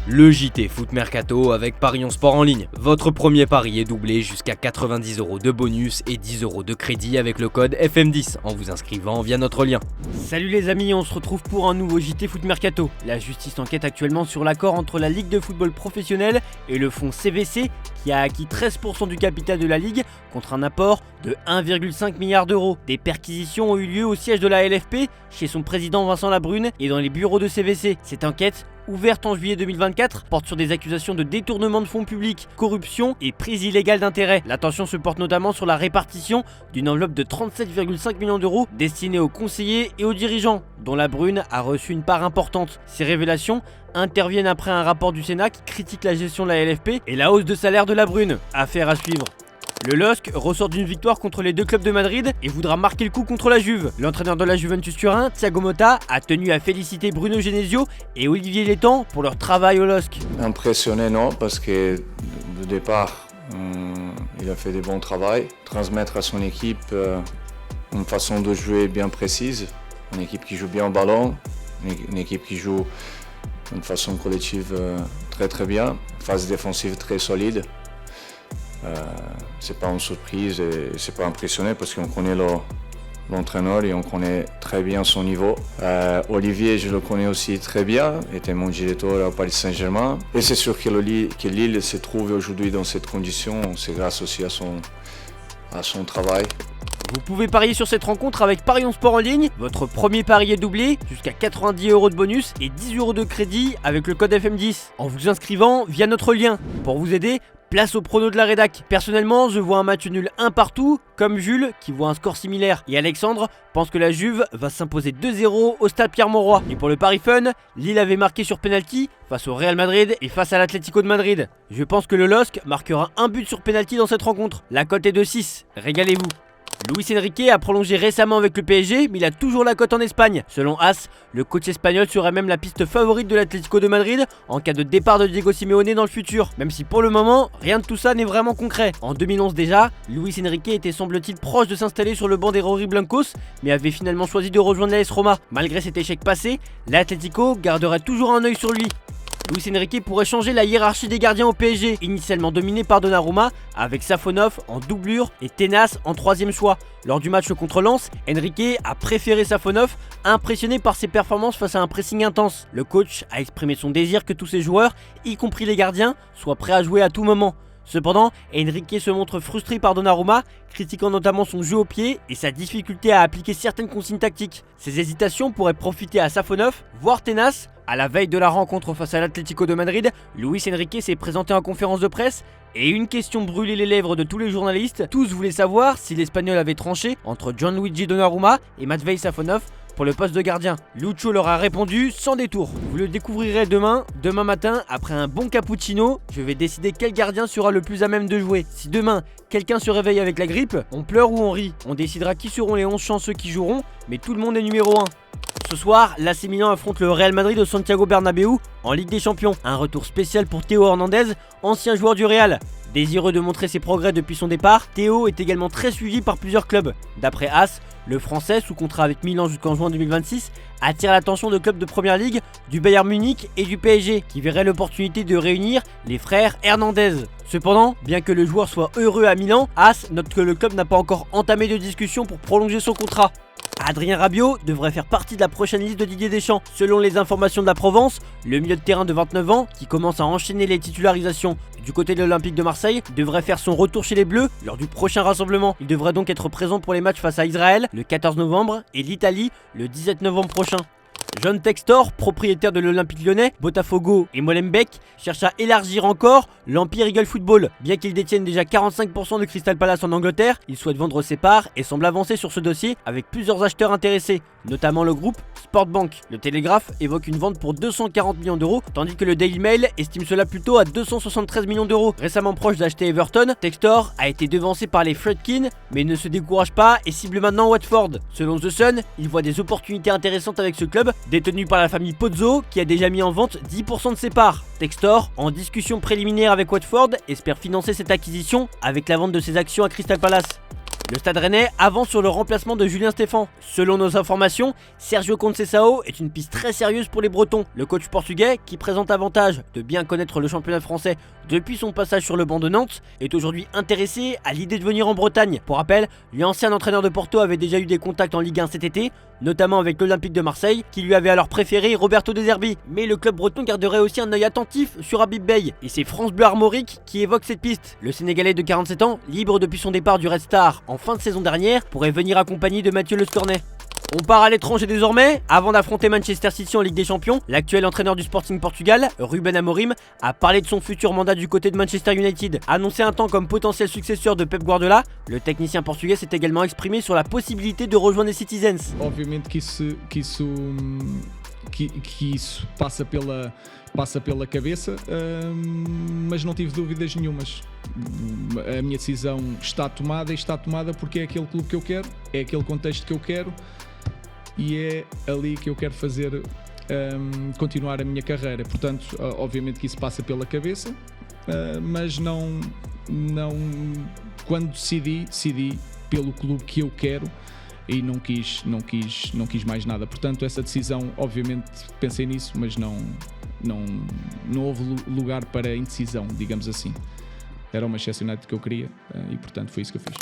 Le JT Foot Mercato avec Parions Sport en ligne. Votre premier pari est doublé jusqu'à 90 € de bonus et 10 € de crédit avec le code FM10 en vous inscrivant via notre lien. Salut les amis, on se retrouve pour un nouveau JT Foot Mercato. La justice enquête actuellement sur l'accord entre la Ligue de football professionnel et le fonds CVC qui a acquis 13% du capital de la Ligue contre un apport de 1,5 milliard d'euros. Des perquisitions ont eu lieu au siège de la LFP, chez son président Vincent Labrune et dans les bureaux de CVC. Cette enquête, ouverte en juillet 2024, porte sur des accusations de détournement de fonds publics, corruption et prise illégale d'intérêt. L'attention se porte notamment sur la répartition d'une enveloppe de 37,5 millions d'euros destinée aux conseillers et aux dirigeants, dont Labrune a reçu une part importante. Ces révélations interviennent après un rapport du Sénat qui critique la gestion de la LFP et la hausse de salaire de Labrune. Affaire à suivre. Le LOSC ressort d'une victoire contre les deux clubs de Madrid et voudra marquer le coup contre la Juve. L'entraîneur de la Juventus Turin, Thiago Motta, a tenu à féliciter Bruno Genesio et Olivier Létang pour leur travail au LOSC. Impressionné non, parce que de départ, il a fait des bons travaux. Transmettre à son équipe une façon de jouer bien précise, une équipe qui joue bien au ballon, une équipe qui joue d'une façon collective très bien, phase défensive très solide. C'est pas une surprise et c'est pas impressionnant parce qu'on connaît l'entraîneur et on connaît très bien son niveau. Olivier, je le connais aussi très bien, était mon directeur au Paris Saint-Germain. Et c'est sûr que Lille se trouve aujourd'hui dans cette condition, c'est grâce aussi à son travail. Vous pouvez parier sur cette rencontre avec Parions Sport en ligne. Votre premier pari est doublé, jusqu'à 90 € de bonus et 10 € de crédit avec le code FM10 en vous inscrivant via notre lien. Pour vous aider, place au prono de la rédac. Personnellement, je vois un match nul 1 partout, comme Jules qui voit un score similaire. Et Alexandre pense que la Juve va s'imposer 2-0 au stade Pierre-Mauroy. Et pour le pari fun, Lille avait marqué sur penalty face au Real Madrid et face à l'Atlético de Madrid. Je pense que le LOSC marquera un but sur penalty dans cette rencontre. La cote est de 6, régalez-vous. Luis Enrique a prolongé récemment avec le PSG, mais il a toujours la cote en Espagne. Selon AS, le coach espagnol serait même la piste favorite de l'Atlético de Madrid en cas de départ de Diego Simeone dans le futur. Même si pour le moment, rien de tout ça n'est vraiment concret. En 2011 déjà, Luis Enrique était semble-t-il proche de s'installer sur le banc des Rojiblancos, mais avait finalement choisi de rejoindre l'AS Roma. Malgré cet échec passé, l'Atlético garderait toujours un œil sur lui. Luis Enrique pourrait changer la hiérarchie des gardiens au PSG, initialement dominé par Donnarumma, avec Safonov en doublure et Tenas en troisième choix. Lors du match contre Lens, Enrique a préféré Safonov, impressionné par ses performances face à un pressing intense. Le coach a exprimé son désir que tous ses joueurs, y compris les gardiens, soient prêts à jouer à tout moment. Cependant, Enrique se montre frustré par Donnarumma, critiquant notamment son jeu au pied et sa difficulté à appliquer certaines consignes tactiques. Ces hésitations pourraient profiter à Safonov, voire Tenas. À la veille de la rencontre face à l'Atlético de Madrid, Luis Enrique s'est présenté en conférence de presse et une question brûlait les lèvres de tous les journalistes. Tous voulaient savoir si l'Espagnol avait tranché entre Gianluigi Donnarumma et Matvei Safonov pour le poste de gardien. Lucho leur a répondu sans détour. Vous le découvrirez demain matin, après un bon cappuccino, je vais décider quel gardien sera le plus à même de jouer. Si demain, quelqu'un se réveille avec la grippe, on pleure ou on rit. On décidera qui seront les 11 chanceux qui joueront, mais tout le monde est numéro 1. Ce soir, l'AC Milan affronte le Real Madrid au Santiago Bernabéu en Ligue des Champions. Un retour spécial pour Théo Hernandez, ancien joueur du Real. Désireux de montrer ses progrès depuis son départ, Théo est également très suivi par plusieurs clubs. D'après AS, le Français, sous contrat avec Milan jusqu'en juin 2026, attire l'attention de clubs de Première Ligue, du Bayern Munich et du PSG, qui verraient l'opportunité de réunir les frères Hernandez. Cependant, bien que le joueur soit heureux à Milan, AS note que le club n'a pas encore entamé de discussion pour prolonger son contrat. Adrien Rabiot devrait faire partie de la prochaine liste de Didier Deschamps. Selon les informations de la Provence, le milieu de terrain de 29 ans, qui commence à enchaîner les titularisations du côté de l'Olympique de Marseille, devrait faire son retour chez les Bleus lors du prochain rassemblement. Il devrait donc être présent pour les matchs face à Israël le 14 novembre et l'Italie le 17 novembre prochain. John Textor, propriétaire de l'Olympique Lyonnais, Botafogo et Molenbeek, cherche à élargir encore l'Empire Eagle Football. Bien qu'il détienne déjà 45% de Crystal Palace en Angleterre, il souhaite vendre ses parts et semble avancer sur ce dossier avec plusieurs acheteurs intéressés, notamment le groupe Sportbank. Le Télégraphe évoque une vente pour 240 millions d'euros, tandis que le Daily Mail estime cela plutôt à 273 millions d'euros. Récemment proche d'acheter Everton, Textor a été devancé par les Fredkin, mais ne se décourage pas et cible maintenant Watford. Selon The Sun, il voit des opportunités intéressantes avec ce club, détenu par la famille Pozzo, qui a déjà mis en vente 10% de ses parts. Textor, en discussion préliminaire avec Watford, espère financer cette acquisition avec la vente de ses actions à Crystal Palace. Le Stade Rennais avance sur le remplacement de Julien Stéphan. Selon nos informations, Sergio Conceição est une piste très sérieuse pour les Bretons. Le coach portugais, qui présente avantage de bien connaître le championnat français depuis son passage sur le banc de Nantes, est aujourd'hui intéressé à l'idée de venir en Bretagne. Pour rappel, l'ancien entraîneur de Porto avait déjà eu des contacts en Ligue 1 cet été, notamment avec l'Olympique de Marseille, qui lui avait alors préféré Roberto De Zerbi. Mais le club breton garderait aussi un œil attentif sur Habib Beye, et c'est France Bleu Armorique qui évoque cette piste. Le Sénégalais de 47 ans, libre depuis son départ du Red Star en fin de saison dernière, pourrait venir accompagné de Mathieu Le Scornet. On part à l'étranger désormais. Avant d'affronter Manchester City en Ligue des Champions, l'actuel entraîneur du Sporting Portugal, Ruben Amorim, a parlé de son futur mandat du côté de Manchester United. Annoncé un temps comme potentiel successeur de Pep Guardiola, le technicien portugais s'est également exprimé sur la possibilité de rejoindre les Citizens. Obviamente que isso passa pela cabeça, mas não tive dúvidas nenhumas. A minha decisão está tomada e está tomada porque é aquele clube que eu quero, é aquele contexto que eu quero e é ali que eu quero fazer, continuar a minha carreira. Portanto, obviamente que isso passa pela cabeça, mas não quando decidi pelo clube que eu quero e não quis mais nada. Portanto, essa decisão, obviamente pensei nisso, mas não houve lugar para indecisão, digamos assim. Era o Manchester United que eu queria e portanto foi isso que eu fiz.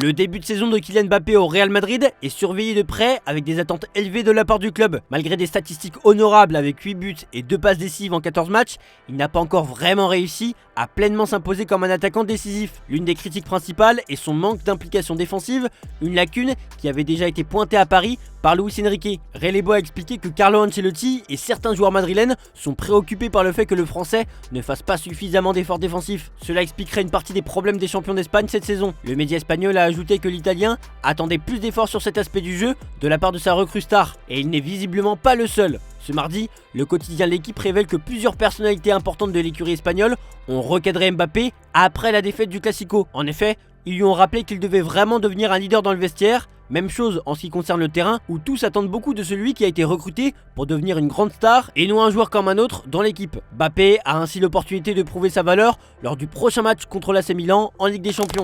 Le début de saison de Kylian Mbappé au Real Madrid est surveillé de près avec des attentes élevées de la part du club. Malgré des statistiques honorables avec 8 buts et 2 passes décisives en 14 matchs, il n'a pas encore vraiment réussi à pleinement s'imposer comme un attaquant décisif. L'une des critiques principales est son manque d'implication défensive, une lacune qui avait déjà été pointée à Paris par Luis Enrique. Relebo a expliqué que Carlo Ancelotti et certains joueurs madrilènes sont préoccupés par le fait que le français ne fasse pas suffisamment d'efforts défensifs. Cela expliquerait une partie des problèmes des champions d'Espagne cette saison. Le média espagnol a ajouté que l'Italien attendait plus d'efforts sur cet aspect du jeu de la part de sa recrue star, et il n'est visiblement pas le seul. Ce mardi, le quotidien L'Équipe révèle que plusieurs personnalités importantes de l'écurie espagnole ont recadré Mbappé après la défaite du Classico. En effet, ils lui ont rappelé qu'il devait vraiment devenir un leader dans le vestiaire. Même chose en ce qui concerne le terrain, où tous attendent beaucoup de celui qui a été recruté pour devenir une grande star et non un joueur comme un autre dans l'équipe. Mbappé a ainsi l'opportunité de prouver sa valeur lors du prochain match contre l'AC Milan en Ligue des Champions.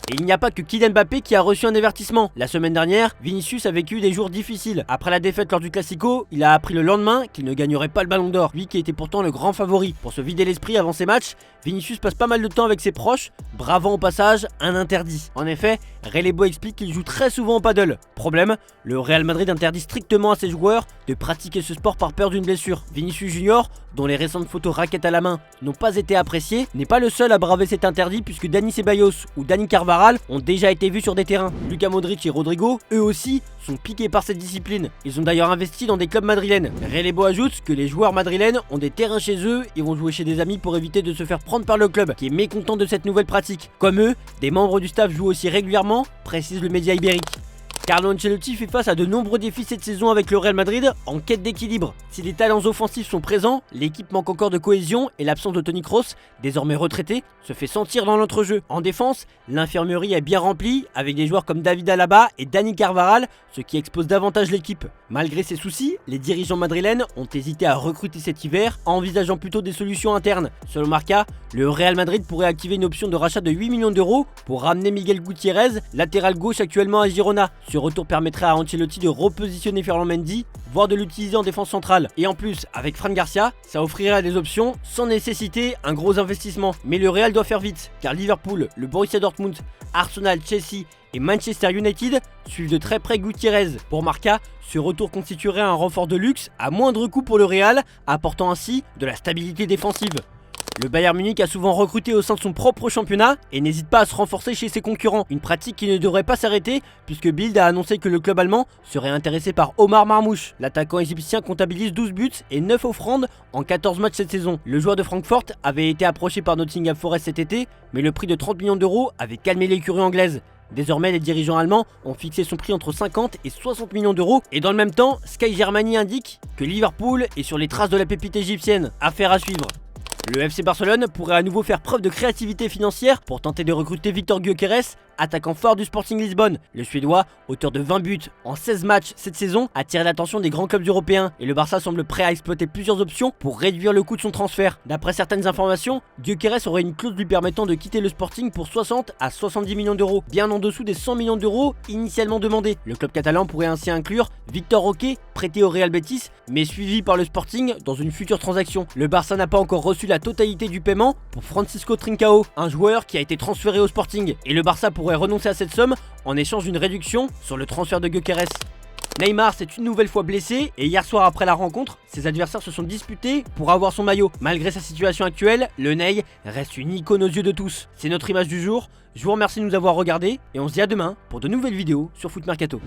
Et il n'y a pas que Kylian Mbappé qui a reçu un avertissement. La semaine dernière, Vinicius a vécu des jours difficiles. Après la défaite lors du Classico, il a appris le lendemain qu'il ne gagnerait pas le Ballon d'Or, lui qui était pourtant le grand favori. Pour se vider l'esprit avant ces matchs, Vinicius passe pas mal de temps avec ses proches, bravant au passage un interdit. En effet, Relebo explique qu'il joue très souvent au paddle. Problème, le Real Madrid interdit strictement à ses joueurs de pratiquer ce sport par peur d'une blessure. Vinicius Junior, dont les récentes photos raquettes à la main n'ont pas été appréciées, n'est pas le seul à braver cet interdit puisque Dani Ceballos ou Dani Carvajal ont déjà été vus sur des terrains. Luka Modric et Rodrigo, eux aussi, sont piqués par cette discipline. Ils ont d'ailleurs investi dans des clubs madrilènes. Relebo ajoute que les joueurs madrilènes ont des terrains chez eux et vont jouer chez des amis pour éviter de se faire prendre par le club, qui est mécontent de cette nouvelle pratique. Comme eux, des membres du staff jouent aussi régulièrement, précise le média ibérique. Carlo Ancelotti fait face à de nombreux défis cette saison avec le Real Madrid en quête d'équilibre. Si les talents offensifs sont présents, l'équipe manque encore de cohésion et l'absence de Toni Kroos, désormais retraité, se fait sentir dans l'entrejeu. En défense, l'infirmerie est bien remplie avec des joueurs comme David Alaba et Dani Carvajal, ce qui expose davantage l'équipe. Malgré ces soucis, les dirigeants madrilènes ont hésité à recruter cet hiver en envisageant plutôt des solutions internes. Selon Marca, le Real Madrid pourrait activer une option de rachat de 8 millions d'euros pour ramener Miguel Gutiérrez, latéral gauche actuellement à Girona. Ce retour permettrait à Ancelotti de repositionner Ferland Mendy, voire de l'utiliser en défense centrale. Et en plus, avec Fran Garcia, ça offrirait des options sans nécessiter un gros investissement. Mais le Real doit faire vite, car Liverpool, le Borussia Dortmund, Arsenal, Chelsea et Manchester United suivent de très près Gutiérrez. Pour Marca, ce retour constituerait un renfort de luxe à moindre coût pour le Real, apportant ainsi de la stabilité défensive. Le Bayern Munich a souvent recruté au sein de son propre championnat et n'hésite pas à se renforcer chez ses concurrents. Une pratique qui ne devrait pas s'arrêter puisque Bild a annoncé que le club allemand serait intéressé par Omar Marmouche. L'attaquant égyptien comptabilise 12 buts et 9 offrandes en 14 matchs cette saison. Le joueur de Francfort avait été approché par Nottingham Forest cet été, mais le prix de 30 millions d'euros avait calmé l'écurie anglaise. Désormais, les dirigeants allemands ont fixé son prix entre 50 et 60 millions d'euros. Et dans le même temps, Sky Germany indique que Liverpool est sur les traces de la pépite égyptienne. Affaire à suivre. Le FC Barcelone pourrait à nouveau faire preuve de créativité financière pour tenter de recruter Victor Gyökeres, attaquant fort du Sporting Lisbonne. Le Suédois, auteur de 20 buts en 16 matchs cette saison, a attiré l'attention des grands clubs européens et le Barça semble prêt à exploiter plusieurs options pour réduire le coût de son transfert. D'après certaines informations, Gyökeres aurait une clause lui permettant de quitter le Sporting pour 60 à 70 millions d'euros, bien en dessous des 100 millions d'euros initialement demandés. Le club catalan pourrait ainsi inclure Victor Roque, prêté au Real Betis, mais suivi par le Sporting dans une future transaction. Le Barça n'a pas encore reçu la totalité du paiement pour Francisco Trincao, un joueur qui a été transféré au Sporting, et le Barça pourrait renoncer à cette somme en échange d'une réduction sur le transfert de Gyökeres. Neymar s'est une nouvelle fois blessé et hier soir après la rencontre, ses adversaires se sont disputés pour avoir son maillot. Malgré sa situation actuelle, le Ney reste une icône aux yeux de tous. C'est notre image du jour, je vous remercie de nous avoir regardés et on se dit à demain pour de nouvelles vidéos sur Foot Mercato.